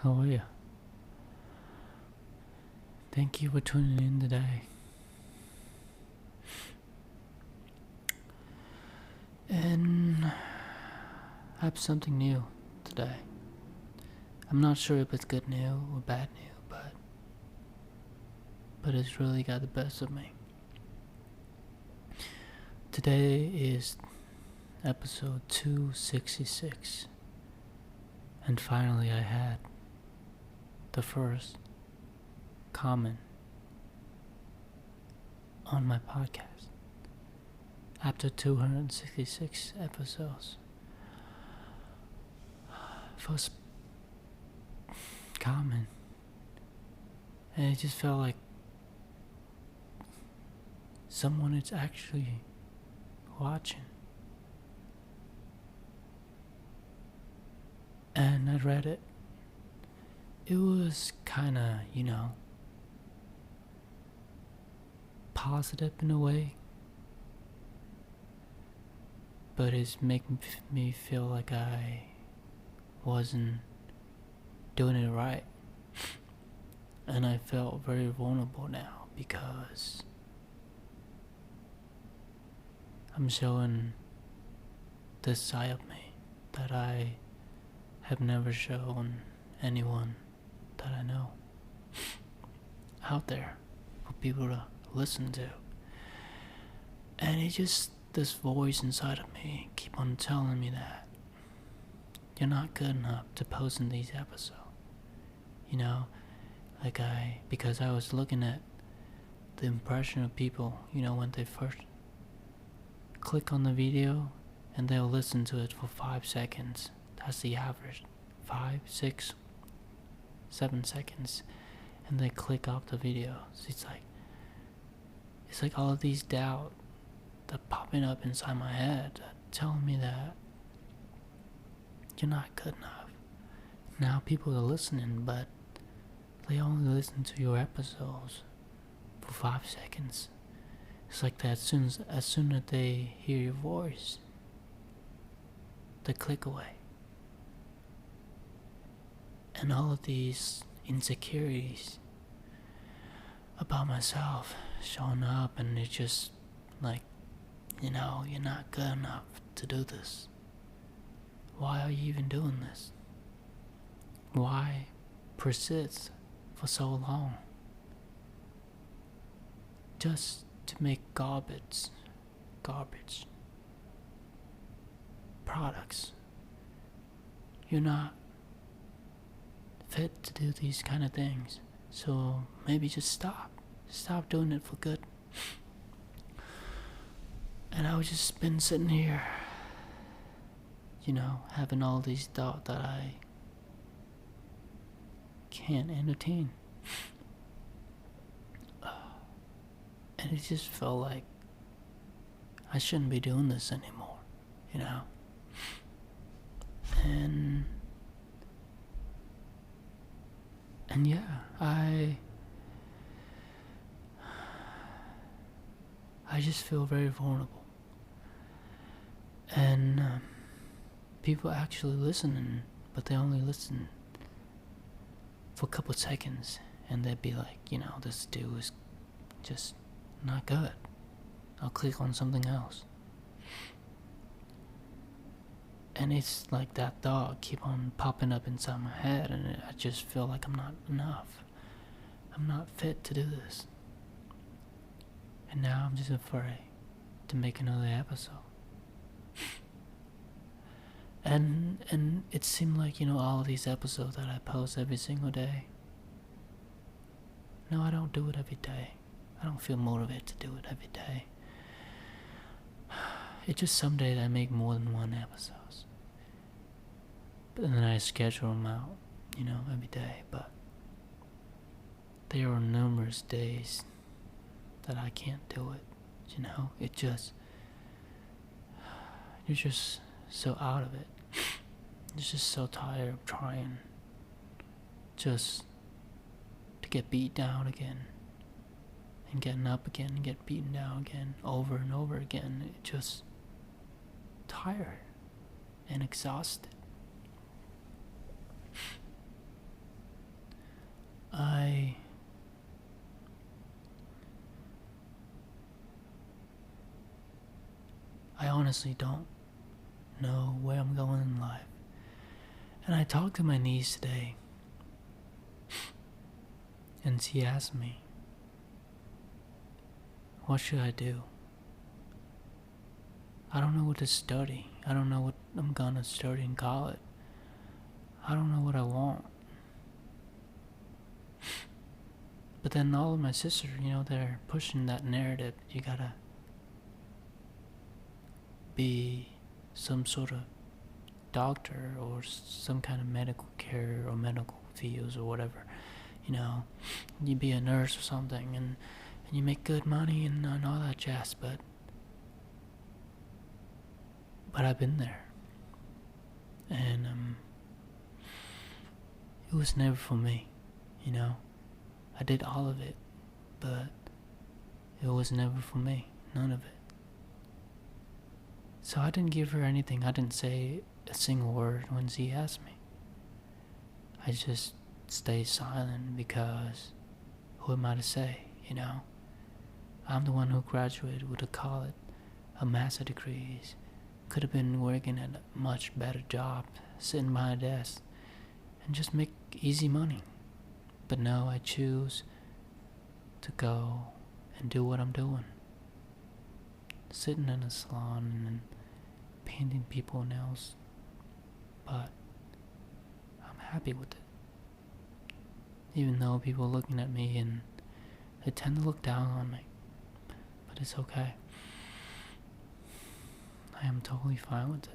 How are you? Thank you for tuning in today. And I have something new today. I'm not sure if it's good news or bad news, but it's really got the best of me. Today is episode 266. And finally I had the first comment on my podcast. After 266 episodes. First comment. And it just felt like someone is actually watching. And I read it. It was kinda, positive in a way. But it's making me feel like I wasn't doing it right. And I felt very vulnerable now because I'm showing this side of me that I have never shown anyone that I know out there for people to listen to. And it just, this voice inside of me keep on telling me that you're not good enough to post in these episodes. Because I was looking at the impression of people, when they first click on the video and they'll listen to it for 5 seconds. That's the average. 5, 6, 7 seconds. And they click off the video. So it's like all of these doubt that popping up inside my head telling me that you're not good enough. Now people are listening, but they only listen to your episodes for 5 seconds. It's like that as soon as they hear your voice, they click away. And all of these insecurities about myself showing up, and it's just like, you're not good enough to do this. Why are you even doing this? Why persist for so long just to make garbage products? You're not fit to do these kind of things, so maybe just stop doing it for good. And I was just been sitting here, having all these thoughts that I can't entertain. And it just felt like I shouldn't be doing this anymore, And yeah, I just feel very vulnerable. And people actually listen, but they only listen for a couple seconds, and they'd be like, this dude is just not good. I'll click on something else. And it's like that thought keep on popping up inside my head, and I just feel like I'm not enough. I'm not fit to do this. And now I'm just afraid to make another episode. And it seemed like, all of these episodes that I post every single day. No, I don't do it every day. I don't feel motivated to do it every day. It's just some days I make more than one episode. But then I schedule them out, every day. But there are numerous days that I can't do it. You're just so out of it. You're just so tired of trying just to get beat down again, and getting up again and get beaten down again over and over again. It just tired and exhausted. I honestly don't know where I'm going in life. And I talked to my niece today, and she asked me, what should I do? I don't know what to study. I don't know what I'm gonna study in college. I don't know what I want. But then all of my sisters, they're pushing that narrative. You gotta be some sort of doctor or some kind of medical care or medical fields or whatever. You be a nurse or something, and you make good money and all that jazz. But I've been there, and it was never for me. I did all of it, but it was never for me. None of it. So I didn't give her anything. I didn't say a single word when she asked me. I just stayed silent because who am I to say, I'm the one who graduated with a college, a master's degrees, could have been working at a much better job, sitting behind a desk, and just make easy money. But no, I choose to go and do what I'm doing. Sitting in a salon and painting people's nails. But I'm happy with it. Even though people are looking at me and they tend to look down on me. But it's okay. I am totally fine with it.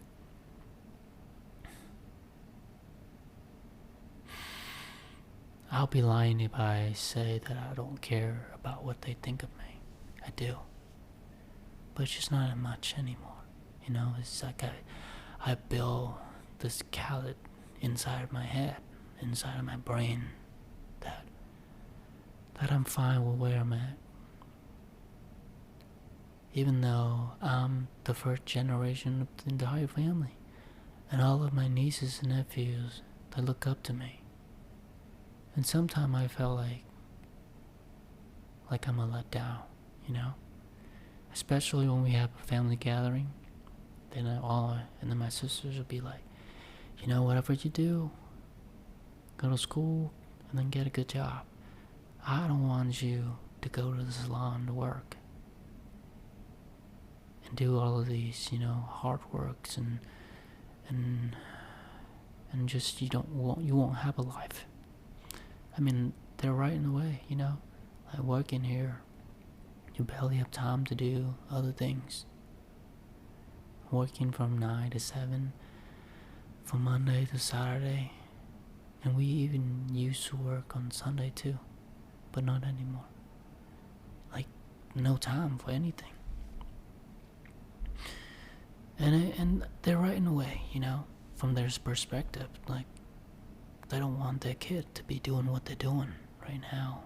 I'll be lying if I say that I don't care about what they think of me. I do. But it's just not as much anymore. It's like I build this callet inside of my head, inside of my brain, that I'm fine with where I'm at. Even though I'm the first generation of the entire family, and all of my nieces and nephews, they look up to me. And sometimes I felt like I'm a letdown, Especially when we have a family gathering. And then my sisters will be like, whatever you do, go to school and then get a good job. I don't want you to go to the salon to work and do all of these, hard works and just you won't have a life. I mean, they're right in the way, Like working here, you barely have time to do other things. Working from 9 to 7, from Monday to Saturday, and we even used to work on Sunday too, but not anymore. Like, no time for anything. And they're right in the way, from their perspective. Like, they don't want their kid to be doing what they're doing right now.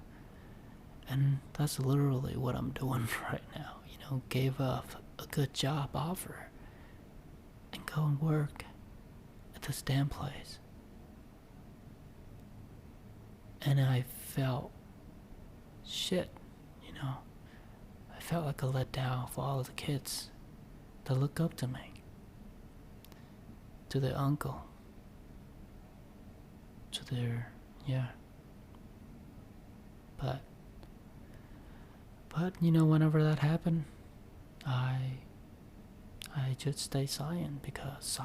And that's literally what I'm doing right now. Gave up a good job offer and go and work at this damn place. And I felt shit, I felt like a letdown for all of the kids that look up to me, to their uncle, to their, But whenever that happened, I just stay silent because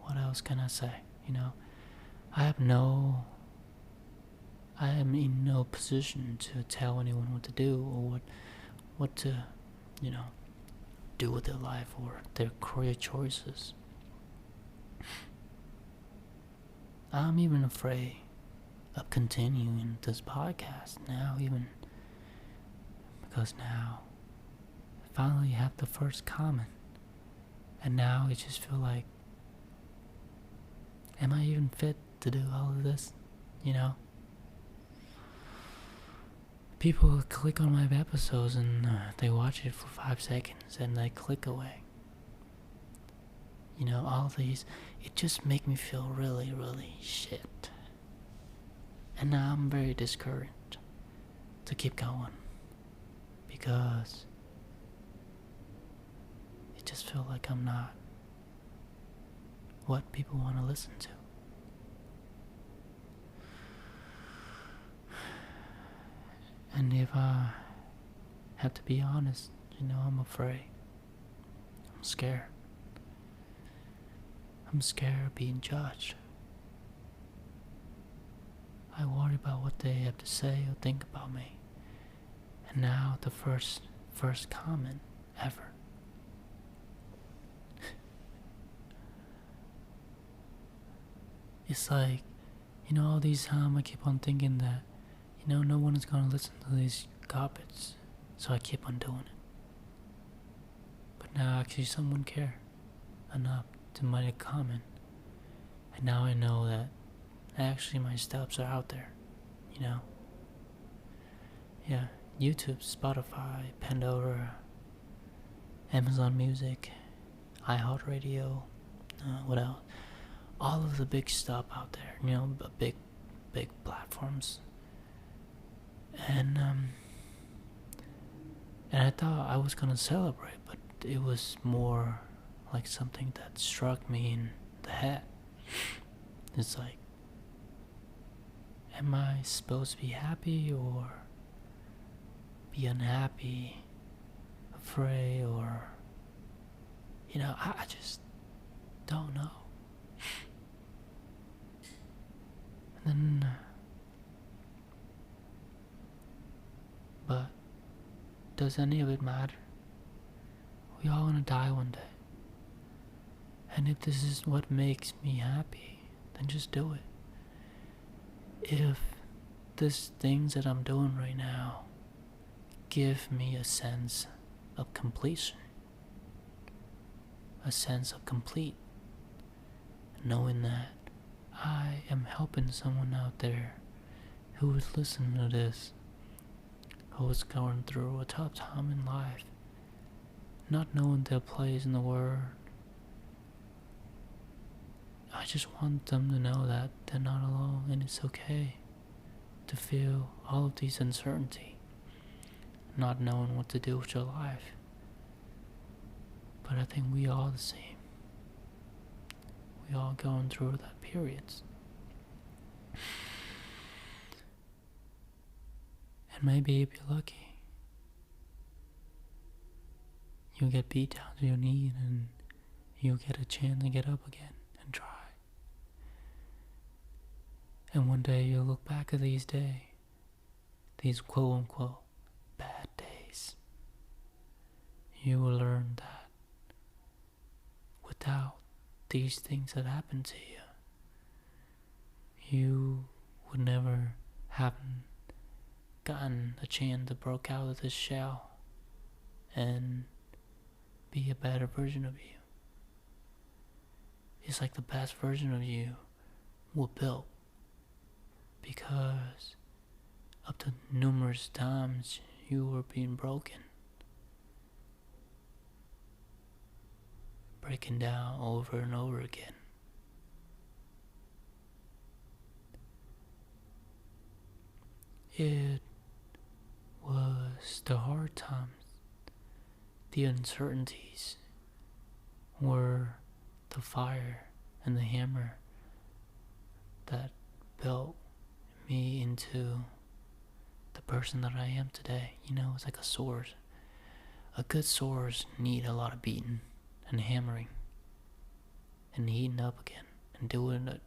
what else can I say? I am in no position to tell anyone what to do or what to, do with their life or their career choices. I'm even afraid of continuing this podcast now, even because now I finally have the first comment, and now I just feel like, am I even fit to do all of this? People click on my episodes and they watch it for 5 seconds and they click away. All these, it just make me feel really, really shit. And now I'm very discouraged to keep going because it just feels like I'm not what people want to listen to. And if I have to be honest, I'm afraid. I'm scared. I'm scared of being judged. I worry about what they have to say or think about me. And now the first comment ever. It's like, all these time I keep on thinking that, no one is gonna listen to these garbage, so I keep on doing it. But now actually someone care enough to make a comment, and now I know that actually my steps are out there, Yeah, YouTube, Spotify, Pandora, Amazon Music, iHeartRadio, what else? All of the big stuff out there, big platforms. And I thought I was gonna celebrate, but it was more like something that struck me in the head. It's like, am I supposed to be happy or be unhappy, afraid, or I just don't know. And then but does any of it matter? We all gonna die one day. And if this is what makes me happy, then just do it. If these things that I'm doing right now give me a sense of completion, a sense of complete, knowing that I am helping someone out there who is listening to this, who is going through a tough time in life, not knowing their place in the world. I just want them to know that they're not alone, and it's okay to feel all of these uncertainty, not knowing what to do with your life. But I think we all the same. We all going through that periods. And maybe if you're lucky, you'll get beat down to your knee and you'll get a chance to get up again and try. And one day you'll look back at these days, these quote unquote bad days. You will learn that without these things that happen to you, you would never have gotten a chance to break out of this shell and be a better version of you. It's like the best version of you was built because of the numerous times you were being broken, breaking down over and over again. It was the hard times, the uncertainties, were the fire and the hammer that built me into the person that I am today. It's like a sword. A good sword need a lot of beating and hammering and heating up again and doing it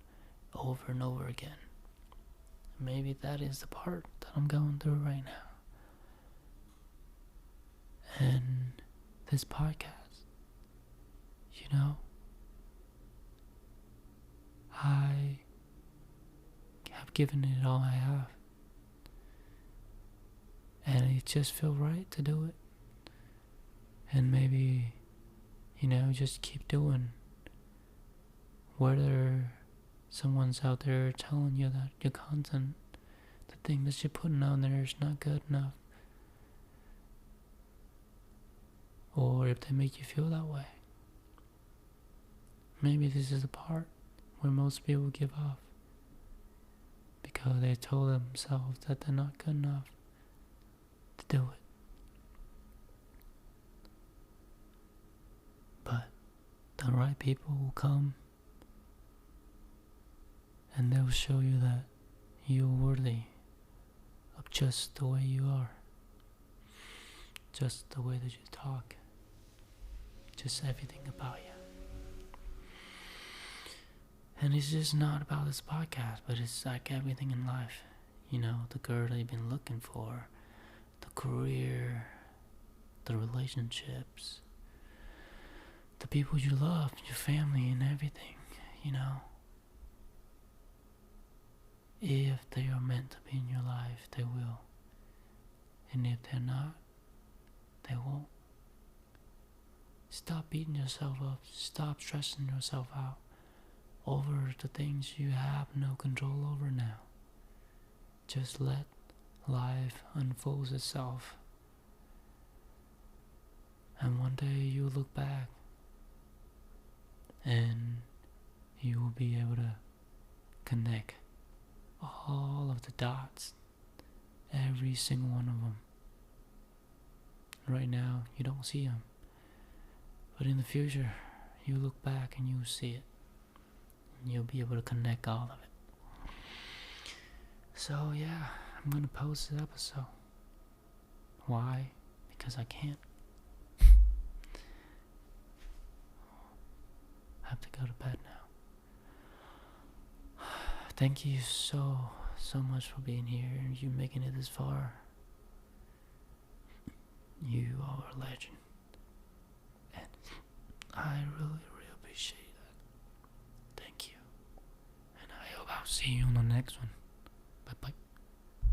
over and over again. Maybe that is the part that I'm going through right now. And this podcast, I have given it all I have. And it just feels right to do it. And maybe, just keep doing. Whether someone's out there telling you that your content, the thing that you're putting out there is not good enough. Or if they make you feel that way. Maybe this is the part where most people give up. because they told themselves that they're not good enough to do it. But the right people will come and they'll show you that you're worthy of just the way you are, just the way that you talk, just everything about you. And it's just not about this podcast, but it's like everything in life. You know, the girl that you've been looking for, the career, the relationships, the people you love, your family and everything, you know. If they are meant to be in your life, they will. And if they're not, they won't. Stop beating yourself up. Stop stressing yourself out over the things you have no control over now. Just let life unfold itself. And one day you'll look back and you will be able to connect all of the dots, every single one of them. Right now you don't see them, but in the future you look back and you'll see it, and you'll be able to connect all of it. So yeah, I'm gonna post this episode. Why? Because I can't. I have to go to bed now. Thank you so much for being here and you making it this far. You are a legend. And I really appreciate that. Thank you. And I hope I'll see you on the next one.